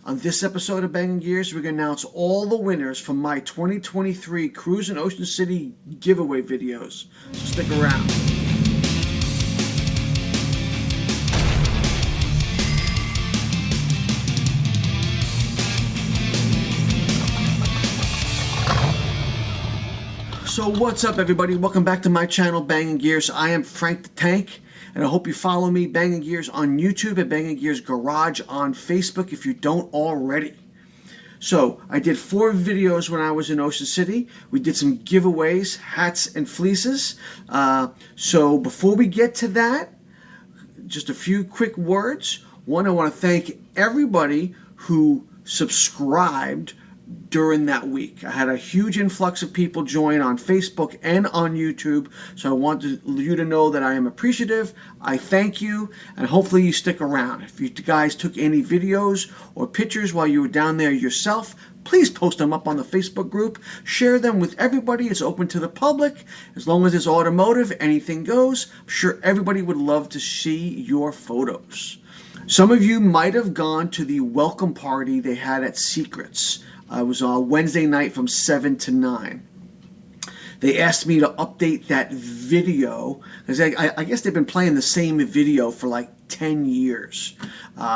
On this episode of Bangin Gears, we're going to announce all the winners from my 2023 Cruisin Ocean City giveaway videos. So stick around. So what's up, everybody? Welcome back to my channel, Bangin Gears. I am Frank the Tank, and I hope you follow me, Bangin Gears, on YouTube and Bangin Gears Garage on Facebook if you don't already. So I did 4 videos when I was in Ocean City. We did some giveaways, hats and fleeces. So before we get to that, just a few quick words. One, I want to thank everybody who subscribed during that week. I had a huge influx of people join on Facebook and on YouTube, so I want you to know that I am appreciative. I thank you, and hopefully you stick around. If you guys took any videos or pictures while you were down there yourself, please post them up on the Facebook group. Share them with everybody. It's open to the public. As long as it's automotive, anything goes. I'm sure everybody would love to see your photos. Some of you might have gone to the welcome party they had at Secrets. It was on Wednesday night from 7 to 9. They asked me to update that video because I guess they've been playing the same video for like 10 years.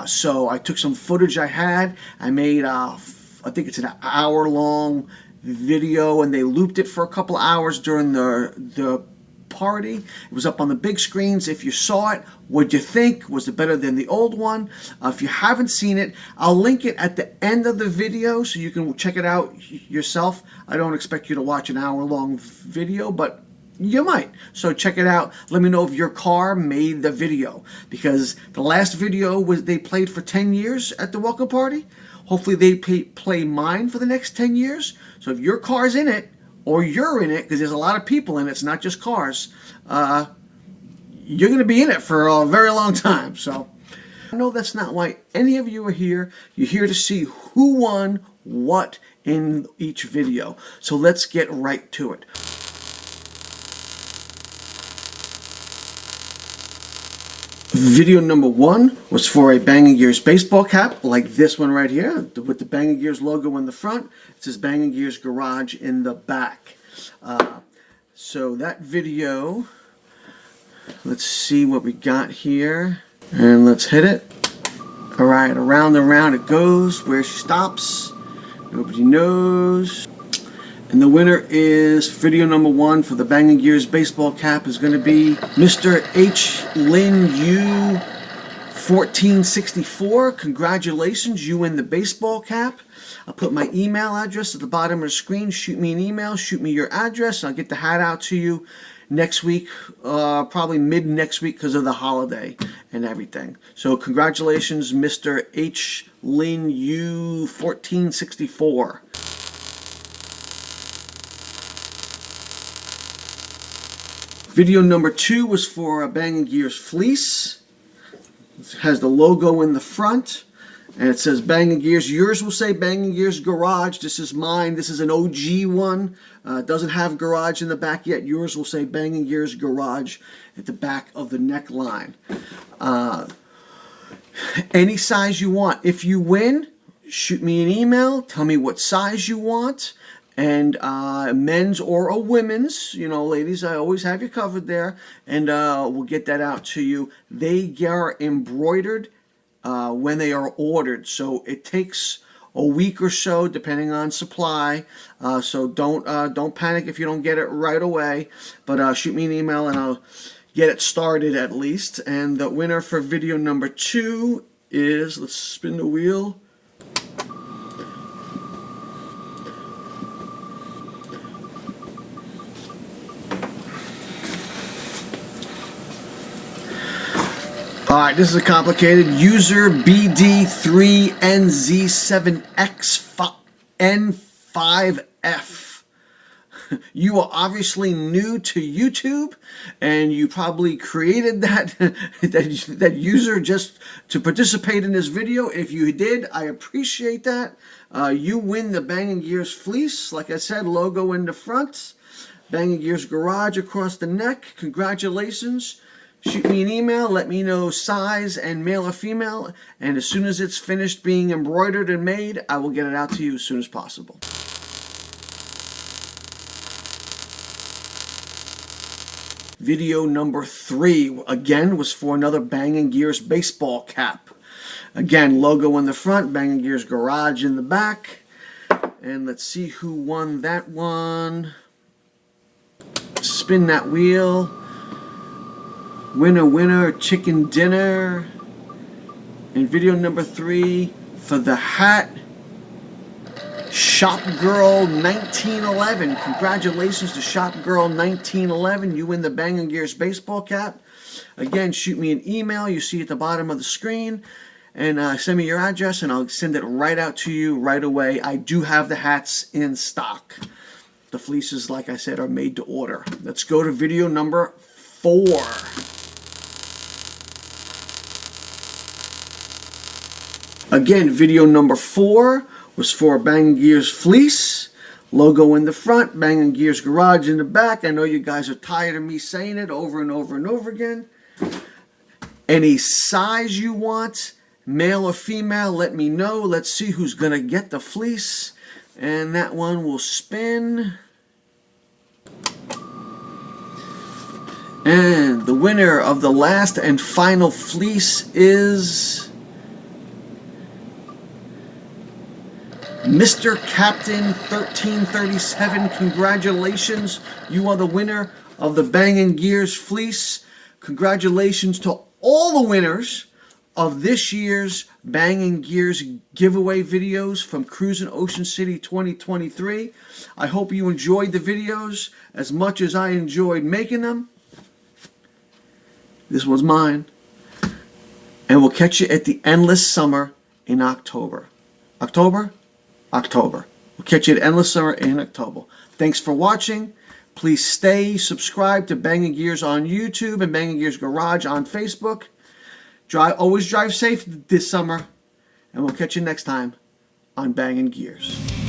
So I took some footage I had. I made, I think it's an hour-long video, and they looped it for a couple hours during the party. It was up on the big screens. If you saw it, what'd you think? Was it better than the old one? If you haven't seen it, I'll link it at the end of the video so you can check it out yourself. I don't expect you to watch an hour-long video, but you might. So check it out. Let me know if your car made the video, because the last video was they played for 10 years at the welcome party. Hopefully they play mine for the next 10 years. So if your car's in it, or you're in it, because there's a lot of people in it, it's not just cars, you're going to be in it for a very long time. So I know that's not why any of you are here. You're here to see who won what in each video. So let's get right to it. Video number 1 was for a Bangin Gears baseball cap, like this one right here, with the Bangin Gears logo in the front. It says Bangin Gears Garage in the back. So that video, let's see what we got here, and let's hit it. All right, around and around it goes. Where she stops, nobody knows. And the winner is video number 1 for the Bangin Gears baseball cap is going to be Mr. H. Lin Yu 1464. Congratulations, you win the baseball cap. I'll put my email address at the bottom of the screen. Shoot me an email, shoot me your address, and I'll get the hat out to you next week, probably mid next week because of the holiday and everything. So congratulations, Mr. H. Lin Yu 1464. Video number 2 was for a Bangin Gears fleece. It has the logo in the front, and it says Bangin Gears. Yours will say Bangin Gears Garage. This is mine. This is an OG one. It doesn't have garage in the back yet. Yours will say Bangin Gears Garage at the back of the neckline. Any size you want. If you win, shoot me an email. Tell me what size you want. And men's or a women's, you know, ladies, I always have you covered there, and we'll get that out to you. They are embroidered when they are ordered, so it takes a week or so depending on supply. So don't panic if you don't get it right away, but shoot me an email and I'll get it started at least. And the winner for video number 2 is, let's spin the wheel. Alright, this is complicated. User BD3NZ7XN5F. You are obviously new to YouTube, and you probably created that user just to participate in this video. If you did, I appreciate that. You win the Bangin Gears fleece. Like I said, logo in the front. Bangin Gears Garage across the neck. Congratulations. shoot me an email, let me know size and male or female, and as soon as it's finished being embroidered and made, I will get it out to you as soon as possible. Video number 3, again, was for another Bangin Gears baseball cap. Again, logo in the front, Bangin Gears Garage in the back. And let's see who won that one. Spin that wheel. Winner, winner, chicken dinner. And video number 3 for the hat, Shop Girl 1911. Congratulations to Shop Girl 1911. You win the Bangin Gears baseball cap. Again, shoot me an email. You see at the bottom of the screen. And send me your address and I'll send it right out to you right away. I do have the hats in stock. The fleeces, like I said, are made to order. Let's go to video number 4. Again, video number 4 was for Bangin Gears fleece. Logo in the front, Bangin Gears Garage in the back. I know you guys are tired of me saying it over and over and over again. Any size you want, male or female, let me know. Let's see who's going to get the fleece. And that one will spin. And the winner of the last and final fleece is Mr. Captain 1337. Congratulations. You are the winner of the Bangin Gears fleece. Congratulations to all the winners of this year's Bangin Gears giveaway videos from Cruisin Ocean City 2023. I hope you enjoyed the videos as much as I enjoyed making them. This was mine. And we'll catch you at the Endless Summer in October. October? October. We'll catch you at Endless Summer in October. Thanks for watching. Please stay subscribed to Bangin Gears on YouTube and Bangin Gears Garage on Facebook. Always drive safe this summer, and we'll catch you next time on Bangin Gears.